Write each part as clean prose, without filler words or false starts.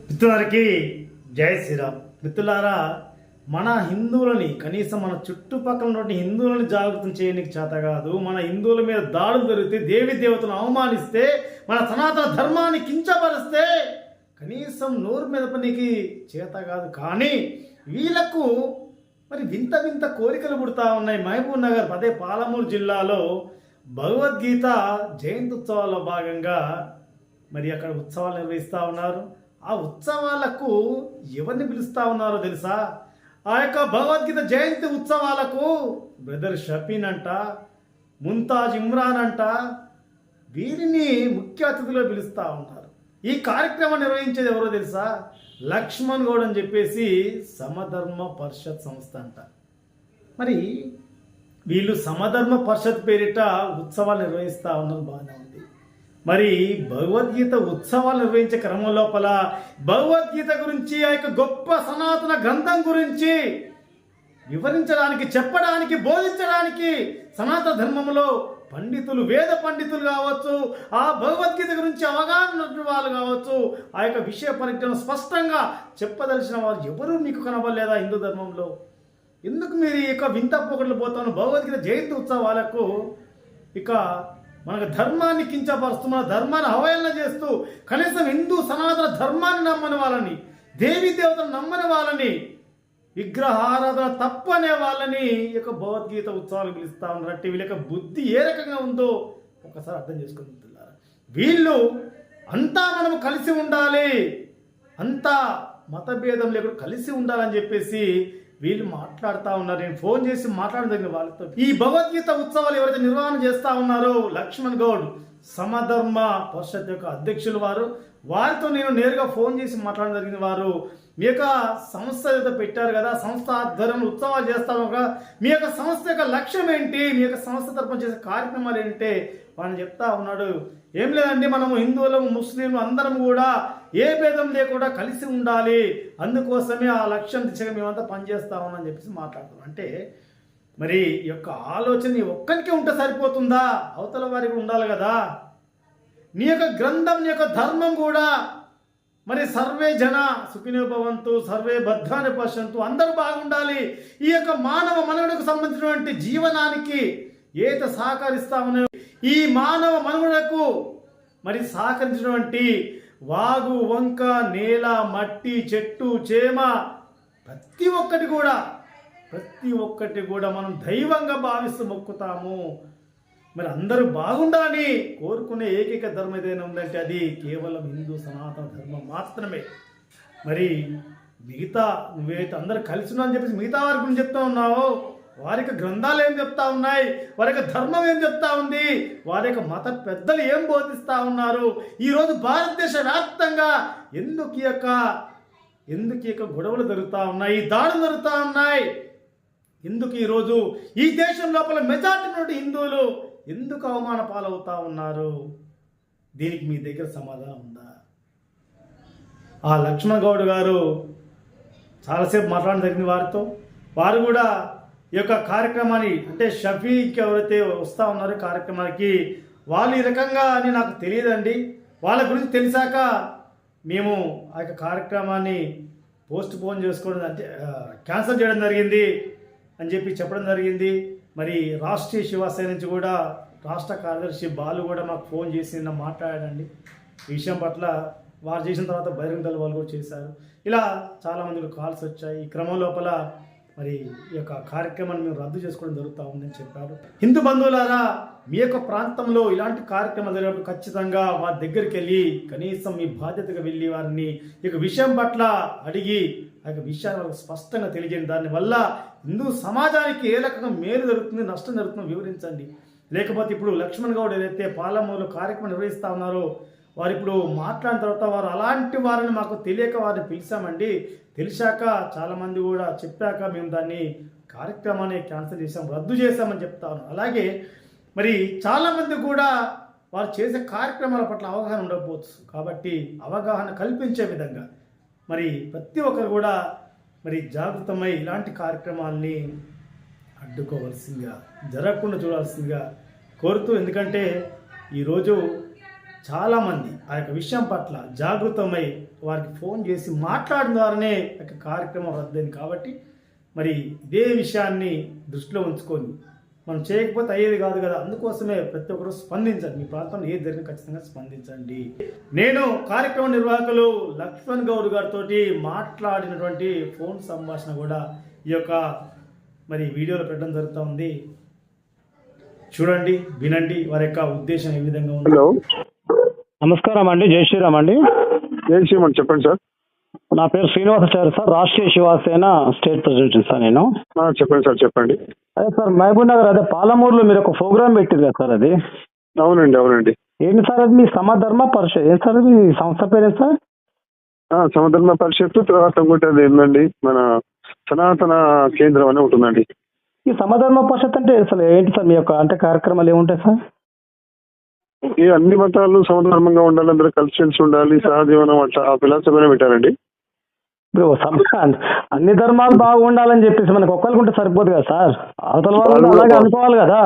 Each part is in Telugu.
మిత్రులకి జై శ్రీరామ్. మిత్రులారా, మన హిందువులని కనీసం మన చుట్టుపక్కల ఉన్న హిందువులను జాగృతం చేయడానికి చేత కాదు. మన హిందువుల మీద దాడులు జరిగితే, దేవి దేవతను అవమానిస్తే, మన సనాతన ధర్మాన్ని కించపరిస్తే కనీసం నోరు మీద పనికి చేత కాదు. కానీ వీళ్ళకు మరి వింత వింత కోరికలు పుడతా ఉన్నాయి. మహబూబ్ నగర్ అదే పాలమూరు జిల్లాలో భగవద్గీత జయంతి ఉత్సవాల్లో భాగంగా మరి అక్కడ ఉత్సవాలు నిర్వహిస్తూ ఉన్నారు. ఆ ఉత్సవాలకు ఎవరిని పిలుస్తూ ఉన్నారో తెలుసా? ఆ యొక్క భగవద్గీత జయంతి ఉత్సవాలకు బ్రదర్ షఫీన్ అంట, ముంతాజ్ ఇమ్రాన్ అంట, వీరిని ముఖ్య అతిథిలో పిలుస్తూ ఉన్నారు. ఈ కార్యక్రమం నిర్వహించేది ఎవరో తెలుసా? లక్ష్మణ్ గౌడ్ అని చెప్పేసి సమధర్మ పరిషత్ సంస్థ అంట. మరి వీళ్ళు సమధర్మ పరిషత్ పేరిట ఉత్సవాలు నిర్వహిస్తూ ఉన్నారు. బాగానే ఉంది. మరి భగవద్గీత ఉత్సవాలు నిర్వహించే క్రమం లోపల భగవద్గీత గురించి, ఆ యొక్క గొప్ప సనాతన గ్రంథం గురించి వివరించడానికి, చెప్పడానికి, బోధించడానికి సనాతన ధర్మంలో పండితులు, వేద పండితులు కావచ్చు, ఆ భగవద్గీత గురించి అవగాహన వాళ్ళు కావచ్చు, ఆ యొక్క విషయ పరిజ్ఞానం స్పష్టంగా చెప్పదలిచిన వారు ఎవరూ మీకు కనబడలేదా హిందూ ధర్మంలో? ఎందుకు మీరు ఈ యొక్క వింత పోకట్లు పోతాను? భగవద్గీత జయంతి ఉత్సవాలకు ఇక మనకు ధర్మాన్ని కించపరుస్తూ, మన ధర్మాన్ని అవహేళన చేస్తూ, కనీసం హిందూ సనాతన ధర్మాన్ని నమ్మని వాళ్ళని, దేవీ దేవతను నమ్మని వాళ్ళని, విగ్రహారాధన తప్పు అనే వాళ్ళని ఈ యొక్క భగవద్గీత ఉత్సవాలు పిలుస్తూ ఉన్నారంటే వీళ్ళ యొక్క బుద్ధి ఏ రకంగా ఉందో ఒకసారి అర్థం చేసుకుంటున్నారు. వీళ్ళు అంతా మనం కలిసి ఉండాలి, అంతా మతభేదం లేకుండా కలిసి ఉండాలని చెప్పేసి వీళ్ళు మాట్లాడుతూ ఉన్నారు. నేను ఫోన్ చేసి మాట్లాడడం జరిగింది వాళ్ళతో. ఈ భగవద్గీత ఉత్సవాలు ఎవరైతే నిర్వహణ చేస్తూ ఉన్నారో లక్ష్మణ్ గౌడ్ సమధర్మ పరిషత్ యొక్క అధ్యక్షులు వారితో నేను నేరుగా ఫోన్ చేసి మాట్లాడడం జరిగింది. వారు మీ యొక్క సంస్థ ఏదో పెట్టారు కదా, సంస్థ ఆధ్వర్యంలో ఉత్సవాలు చేస్తాము కదా, మీ యొక్క సంస్థ యొక్క లక్ష్యం ఏంటి, మీ యొక్క సంస్థ తరపున చేసే కార్యక్రమాలు ఏంటంటే వాడిని చెప్తా ఉన్నాడు. ఏం లేదండి, మనము హిందువులము, ముస్లింలు అందరం కూడా ఏ భేదం లేకుండా కలిసి ఉండాలి, అందుకోసమే ఆ లక్ష్యం దిశగా మేమంతా పనిచేస్తా ఉన్నామని చెప్పేసి మాట్లాడుతున్నాం. అంటే మరి ఈ యొక్క ఆలోచన ఒక్కరికే ఉంటే సరిపోతుందా? అవతల వారికి ఉండాలి కదా. నీ యొక్క గ్రంథం, నీ యొక్క ధర్మం కూడా మరి సర్వే జన సుఖినో భవంతు, సర్వే భద్రాన్ని పశ్యంతు, అందరూ బాగుండాలి. ఈ యొక్క మానవ మనుగడకు సంబంధించినటువంటి జీవనానికి ఏత సహకరిస్తా ఉన్నాయో, ఈ మానవ మనుగడకు మరి సహకరించినటువంటి వాగు, వంక, నేల, మట్టి, చెట్టు, చేమ ప్రతి ఒక్కటి కూడా మనం దైవంగా భావిస్తూ మొక్కుతాము. మరి అందరూ బాగుండాలని కోరుకునే ఏకైక ధర్మం ఏదైనా ఉందంటే అది కేవలం హిందూ సనాతన ధర్మం మాత్రమే. మరి మిగతా నువ్వైతే అందరూ కలిసి ఉన్నా అని చెప్పేసి మిగతా వారి గురించి చెప్తా ఉన్నావు, వారి యొక్క గ్రంథాలు ఏం చెప్తా ఉన్నాయి, వారి యొక్క ధర్మం ఏం చెప్తా ఉంది, వారి యొక్క మత పెద్దలు ఏం బోధిస్తూ ఉన్నారు, ఈరోజు భారతదేశ వ్యాప్తంగా ఎందుకు ఈ యొక్క గొడవలు జరుగుతూ ఉన్నాయి, దాడులు జరుగుతూ ఉన్నాయి, ఎందుకు ఈరోజు ఈ దేశం లోపల మెజార్టీ నుండి హిందువులు ఎందుకు అవమాన పాలవుతా ఉన్నారు? దీనికి మీ దగ్గర సమాధానం ఉందా? ఆ లక్ష్మణ్ గౌడ్ గారు చాలాసేపు మాట్లాడడం జరిగింది వారితో. వారు కూడా ఈ యొక్క కార్యక్రమాన్ని, అంటే షఫీకి ఎవరైతే వస్తూ ఉన్నారో కార్యక్రమానికి, వాళ్ళు ఈ రకంగా అని నాకు తెలియదండి, వాళ్ళ గురించి తెలిసాక మేము ఆ యొక్క కార్యక్రమాన్ని పోస్ట్ పోన్ చేసుకోవడం, అంటే క్యాన్సిల్ చేయడం జరిగింది అని చెప్పడం జరిగింది. మరి రాష్ట్రీయ శివసేన నుంచి కూడా రాష్ట్ర కార్యదర్శి బాలు కూడా మాకు ఫోన్ చేసి నిన్న మాట్లాడాడండి. ఈ విషయం పట్ల వారు చేసిన తర్వాత బహిరంగ దళ వాళ్ళు కూడా చేశారు. ఇలా చాలామంది కాల్స్ వచ్చాయి. ఈ క్రమం లోపల మరి ఈ యొక్క కార్యక్రమాన్ని మేము రద్దు చేసుకోవడం జరుగుతూ ఉందని చెప్పారు. హిందూ బంధువులారా, మీ యొక్క ప్రాంతంలో ఇలాంటి కార్యక్రమాలు జరిగినప్పుడు ఖచ్చితంగా వారి దగ్గరికి వెళ్ళి కనీసం మీ బాధ్యతగా వెళ్ళి వారిని ఈ యొక్క విషయం పట్ల అడిగి ఆ యొక్క విషయాన్ని వాళ్ళకి స్పష్టంగా తెలియజేయండి. దానివల్ల హిందూ సమాజానికి ఏ రకంగా మేలు జరుగుతుంది, నష్టం జరుగుతుందో వివరించండి. లేకపోతే ఇప్పుడు లక్ష్మణ్ గౌడ్ ఏదైతే పాలమూరులో కార్యక్రమం నిర్వహిస్తూ ఉన్నారో వారు ఇప్పుడు మాట్లాడిన తర్వాత వారు అలాంటి వారిని మాకు తెలియక వారిని పిలిచామండి, తెలిసాక చాలామంది కూడా చెప్పాక మేము దాన్ని కార్యక్రమాన్ని క్యాన్సిల్ చేసాం, రద్దు చేశామని చెప్తా ఉన్నాం. అలాగే మరి చాలామంది కూడా వారు చేసే కార్యక్రమాల పట్ల అవగాహన ఉండకపోవచ్చు. కాబట్టి అవగాహన కల్పించే విధంగా మరి ప్రతి ఒక్కరు కూడా మరి జాగృతమై ఇలాంటి కార్యక్రమాల్ని అడ్డుకోవాల్సిందిగా, జరగకుండా చూడాల్సిందిగా కోరుతూ, ఎందుకంటే ఈరోజు చాలామంది ఆ యొక్క విషయం పట్ల జాగృతమై వారికి ఫోన్ చేసి మాట్లాడిన ద్వారానే కార్యక్రమం రద్దయింది. కాబట్టి మరి ఇదే విషయాన్ని దృష్టిలో ఉంచుకొని మనం చేయకపోతే అయ్యేది కాదు కదా. అందుకోసమే ప్రతి ఒక్కరు స్పందించండి. మీ ప్రాంతంలో ఏది జరిగినా ఖచ్చితంగా స్పందించండి. నేను కార్యక్రమ నిర్వాహకులు లక్ష్మణ్ గౌడ్ గారితో మాట్లాడినటువంటి ఫోన్ సంభాషణ కూడా ఈ యొక్క మరి వీడియోలో పెట్టడం జరుగుతూ ఉంది. చూడండి, వినండి వారి యొక్క ఉద్దేశం ఏ విధంగా ఉంది. హలో, నమస్కారం అండి. జై శ్రీరామ్ అండి. ఏం చేయమని చెప్పండి సార్. నా పేరు Srinivasachari sir, Rashtriya Shivsena state president sir నేను. చెప్పండి సార్, చెప్పండి. అదే సార్, మహబూబ్ నగర్ అదే పాలమూరులో మీరు ఒక ప్రోగ్రామ్ పెట్టారు కదా సార్, అది అవునండి. ఏంటి సార్ అది? మీ సమధర్మ పరిషత్ ఏం సార్, మీ సంస్థ పేరు సార్? సమధర్మ పరిషత్తు, తర్వాత ఇంకోటి అది ఏంటండి మన సనాతన కేంద్రం అని ఉంటుందండి. ఈ సమధర్మ పరిషత్ అంటే అసలు ఏంటి సార్? మీ యొక్క అంటే కార్యక్రమాలు ఏముంటాయి సార్? ఈ అన్ని మతాలు సమధర్మంగా ఉండాలి, అందరూ కలిసి ఉండాలి, సహజీవనం అట్లా ఆ ఫిలాసఫీనే పెట్టారండి. ఇప్పుడు అన్ని ధర్మాలు బాగుండాలని చెప్పేసి మనకు ఒక్కరికి ఉంటే సరిపోదు కదా సార్, అవతల వాళ్ళు అలాగే అనుకోవాలి కదా.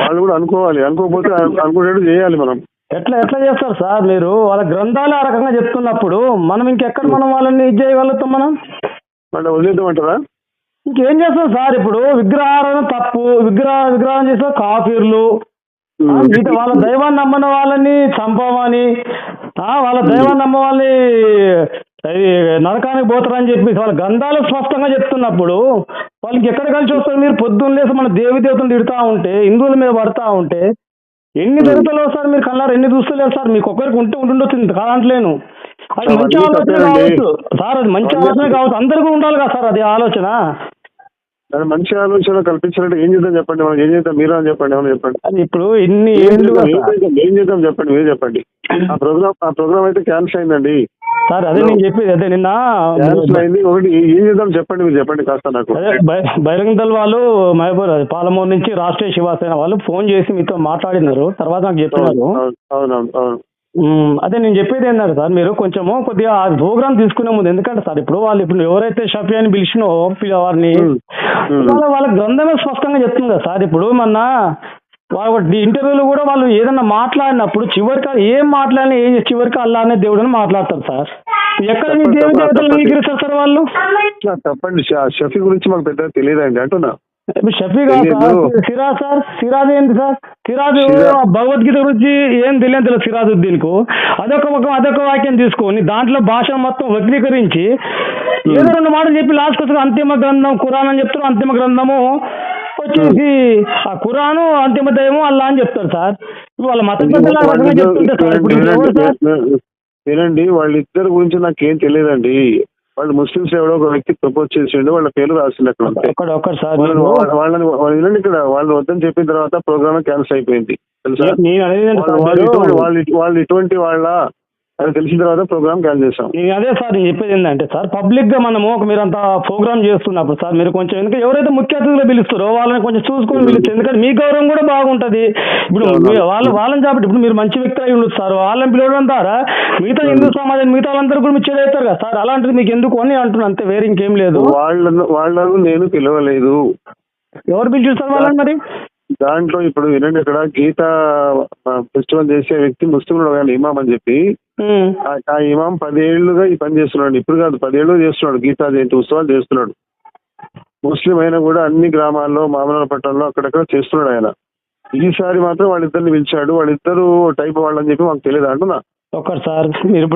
వాళ్ళు కూడా అనుకోవాలి, అనుకోకపోతే అనుకునేట్టు చేయాలి మనం. ఎట్లా చేస్తారు సార్ మీరు? వాళ్ళ గ్రంథాలు ఆ రకంగా చెప్తున్నప్పుడు మనం ఇంకెక్కడ మనం వాళ్ళని ఇది చేయగలుగుతాం? మనం అంటే వదిలేద్దామంటారా? ఇంకేం చేస్తాం సార్? ఇప్పుడు విగ్రహాలను తప్పు, విగ్రహం చేస్తే కాఫీర్లు, వాళ్ళ దైవాన్ని నమ్మన వాళ్ళని చంపమని, వాళ్ళ దైవాన్ని నమ్మ వాళ్ళని నరకానికి పోతారని చెప్పి వాళ్ళ గ్రంథాలు స్పష్టంగా చెప్తున్నప్పుడు వాళ్ళకి ఎక్కడ కలిసి వస్తారు? మీరు పొద్దున్న లేసి మన దేవి దేవతలు తిడుతూ ఉంటే, హిందువుల మీద పడతా ఉంటే ఎన్ని జరుగుతలేవు సార్? మీరు కళ్ళారు ఎన్ని చూస్తలేరు సార్? మీకు ఒక్కరికి ఉంటుండొచ్చు కాదంటలేను. అది మంచి ఆలోచన కావచ్చు సార్, అది మంచి ఆలోచన కావచ్చు, అందరికీ ఉండాలి కదా సార్ అది ఆలోచన. మంచి ఆలోచన కల్పించాలంటే ఏం చేద్దాం చెప్పండి, మనం ఏం చేద్దాం మీరు అని చెప్పండి, ఏమన్నా చెప్పండి. అది ఇప్పుడు ఇన్ని ఏం చేద్దాం చెప్పండి, మీరు చెప్పండి. ఆ ప్రోగ్రామ్ అయితే క్యాన్సిల్ అయిందండి సార్. అదే నేను చెప్పేది, అదే నిన్న క్యాన్సిల్ అయింది. ఒకటి ఏం చేద్దాం చెప్పండి, మీరు చెప్పండి కాస్త నాకు. అదే బహిరంగ దళ వాళ్ళు మహబూబ్ పాలమూరు నుంచి రాష్ట్రీయ శివసేన వాళ్ళు ఫోన్ చేసి మీతో మాట్లాడినారు, తర్వాత నాకు చెప్పినారు. అవును. అదే నేను చెప్పేది ఏంటంటే సార్, మీరు కొద్దిగా ఆ ప్రోగ్రామ్ తీసుకునే ముందు, ఎందుకంటే సార్ ఇప్పుడు ఎవరైతే షఫియాని పిలిచినో వారిని వాళ్ళ గ్రంథమే స్పష్టంగా చెప్తుంది కదా సార్. ఇప్పుడు మొన్న ఇంటర్వ్యూలో కూడా వాళ్ళు ఏదన్నా మాట్లాడినప్పుడు చివరికి ఏం మాట్లాడినా చివరికి అల్లా అనే దేవుడు అని మాట్లాడతారు సార్. ఎక్కడ మీ దేవుడు దేవతలు అంగీకరిస్తారు సార్ వాళ్ళు? తప్పండి, షఫీ గురించి మాకు పెద్దగా తెలియదండి అంటున్నా. షఫీ కాదు సార్, సిరాజ్ ఏంటి సార్? సిరాజ్ భగవద్గీత గురించి ఏం తెలియదు సిరాజుద్దీన్ కు. అదొక వాక్యం తీసుకొని దాంట్లో భాష మొత్తం వక్రీకరించి ఏదో రెండు మాటలు చెప్పి లాస్ట్ వచ్చి అంతిమ గ్రంథం ఖురాన్ అని చెప్తారు, అంతిమ గ్రంథము వచ్చేసి ఆ ఖురాను, అంతిమ దైవము అల్లా అని చెప్తారు సార్. వాళ్ళ మతం వినండి, వాళ్ళిద్దరి గురించి నాకేం తెలియదండి. వాళ్ళు ముస్లిమ్స్ ఎవడో ఒక వ్యక్తి ప్రపోజ్ చేసిండు, వాళ్ళ పేరు రాసింది అక్కడ. వాళ్ళని వినండి, ఇక్కడ వాళ్ళు వద్దని చెప్పిన తర్వాత ప్రోగ్రామ్ క్యాన్సిల్ అయిపోయింది తెలుసా. వాళ్ళు ఇటువంటి వాళ్ళ అది తెలిసిన తర్వాత ప్రోగ్రామ్ క్యాన్సిల్ చేసాం. అదే సార్ నేను చెప్పేది ఏంటంటే సార్, పబ్లిక్ గా మనము మీరంతా ప్రోగ్రామ్ చేస్తున్నప్పుడు సార్ మీరు కొంచెం ఎందుకంటే ఎవరైతే ముఖ్య అతిథులు పిలుస్తారో వాళ్ళని కొంచెం చూసుకొని పిలుస్తారు, ఎందుకంటే మీ గౌరవం కూడా బాగుంటది. ఇప్పుడు వాళ్ళని కాబట్టి ఇప్పుడు మీరు మంచి వ్యక్తి అయి ఉండొచ్చు సార్, వాళ్ళని పిలవడం ద్వారా మిగతా హిందూ సమాజం మిగతా వాళ్ళందరూ కూడా మీరు చెడవుతారు కదా సార్. అలాంటిది మీకు ఎందుకు అని అంటున్నా, అంతే, వేరే ఇంకేం లేదు. వాళ్ళను నేను పిలవలేదు. ఎవరు పిలిచారు సార్ వాళ్ళని మరి? దాంట్లో ఇప్పుడు వినండి, ఇక్కడ గీత ఫెస్టివల్ చేసే వ్యక్తి ముస్లింలు కానీ ఇమాం అని చెప్పి ఆ ఇమాం 10 ఏళ్లుగా ఈ పని చేస్తున్నాడు. ఇప్పుడు కాదు, 10 ఏళ్ళు చేస్తున్నాడు, గీతా జయంతి ఉత్సవాలు చేస్తున్నాడు. ముస్లిం అయినా కూడా అన్ని గ్రామాల్లో, మామూలు పట్టణంలో అక్కడక్కడ చేస్తున్నాడు ఆయన. ఈసారి మాత్రం వాళ్ళిద్దరిని పిలిచాడు. వాళ్ళిద్దరు టైప్ వాళ్ళని చెప్పి మాకు తెలియదు అంటున్నా. ఒక్కరు సార్ మీరు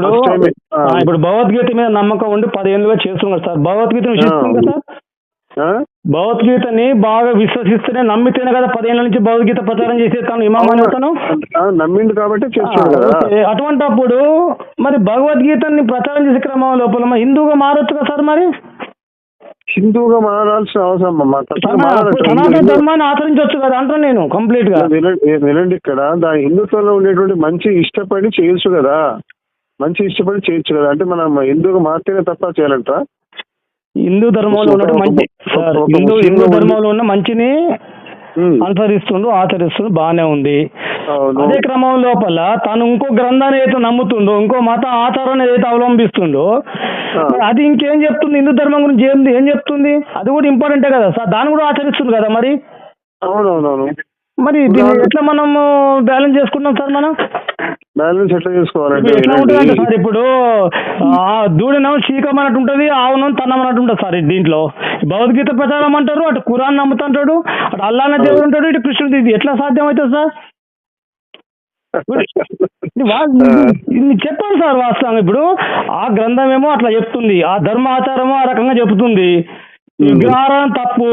ఇప్పుడు భగవద్గీత మీద నమ్మకం ఉండి 10 ఏళ్ళుగా చేస్తున్నారు సార్. భగవద్గీతను విశ్వసిస్తుంది కదా సార్, భగవద్గీతని బాగా విశ్వసిస్తేనే నమ్మితేనే కదా 10 ఏళ్ళ నుంచి భగవద్గీత ప్రచారం చేసేస్తాను ఇమాం అని అవుతాను. నమ్మిండు కాబట్టి అటువంటిప్పుడు మరి భగవద్గీతని ప్రచారం చేసే క్రమం లోపల హిందూగా మారొచ్చు కదా సార్? మరి హిందూగా మారాల్సిన అవసరం సనాతన ధర్మాన్ని ఆచరించవచ్చు కదా అంటాను నేను కంప్లీట్ గా. వినండి, ఇక్కడ దాని హిందుత్వంలో ఉండేటువంటి మంచి ఇష్టపడి చేయొచ్చు కదా, అంటే మనం హిందూగా మాత్రమే తప్ప చేయాలంట. హిందూ ధర్మంలో ఉన్న మంచి సార్, హిందూ ధర్మంలో ఉన్న మంచిని అనుసరిస్తుండు, ఆచరిస్తుండు, బాగానే ఉంది. అదే క్రమం లోపల తను ఇంకో గ్రంథాన్ని ఏదైతే నమ్ముతుండో, ఇంకో మత ఆచారాన్ని ఏదైతే అవలంబిస్తుండో అది ఇంకేం చెప్తుంది? హిందూ ధర్మం గురించి ఏం చెప్తుంది? అది కూడా ఇంపార్టెంటే కదా సార్, దాన్ని కూడా ఆచరిస్తుంది కదా మరి. అవునవునవును. మరి దీన్ని ఎట్లా మనం బ్యాలెన్స్ చేసుకుంటాం సార్ మనం? బ్యాలెన్స్ ఎట్లా చేసుకోవాలంటే ఇప్పుడు ఎట్లా ఉంటుందంటే వినండి. సార్ ఇప్పుడు దూడనేమో చీకమన్నట్టు ఉంటుంది, ఆవును తన్నమన్నట్టు ఉంటుంది సార్ దీంట్లో. భగవద్గీత ప్రచారం అంటారు, అటు ఖురాన్ నమ్ముతుంటాడు, అటు అల్లాహ్ దేవుడు ఉంటాడు, ఇటు కృష్ణుడు. ఇది ఎట్లా సాధ్యం అవుతుంది సార్? ఇది చెప్పండి సార్ వాస్తవంగా. ఇప్పుడు ఆ గ్రంథం ఏమో అట్లా చెప్తుంది, ఆ ధర్మాచారమో ఆ రకంగా చెప్తుంది. విగ్రహారం తప్పు,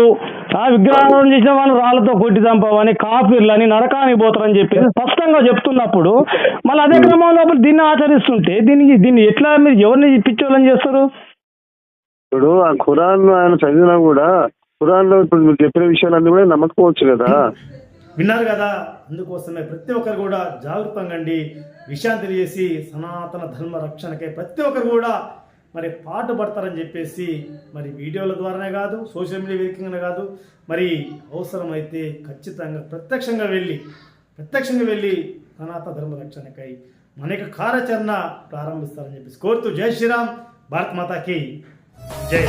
ఆ విగ్రహారం చేసిన వాళ్ళు రాళ్లతో కొట్టి చంపవని, కాఫీర్లని, నరకానికి పోతారని చెప్పి స్పష్టంగా చెప్తున్నప్పుడు మళ్ళీ అదే క్రమంలో దీన్ని ఆచరిస్తుంటే దీన్ని ఎట్లా మీరు ఎవరిని పిచ్చోళ్ళని చేస్తారు? ఇప్పుడు ఆ ఖురాన్ ఆయన చదివినా కూడా ఖురాన్ లో ఇప్పుడు మీరు చెప్పిన విషయాలన్నీ కూడా నమ్మకపోవచ్చు కదా. విన్నారు కదా, అందుకోసమే ప్రతి ఒక్కరు కూడా జాగృతంగా అండి విషయాన్ని తెలియజేసి సనాతన ధర్మ రక్షణకై ప్రతి ఒక్కరు కూడా మరి పాటుపడతారని చెప్పేసి మరి వీడియోల ద్వారానే కాదు, సోషల్ మీడియా వేదికగానే కాదు, మరి అవసరమైతే ఖచ్చితంగా ప్రత్యక్షంగా వెళ్ళి సనాతన ధర్మ రక్షణకై మన యొక్క కార్యాచరణ ప్రారంభిస్తారని చెప్పేసి కోరుతూ జై శ్రీరామ్, భారత్ మాతాకి జై.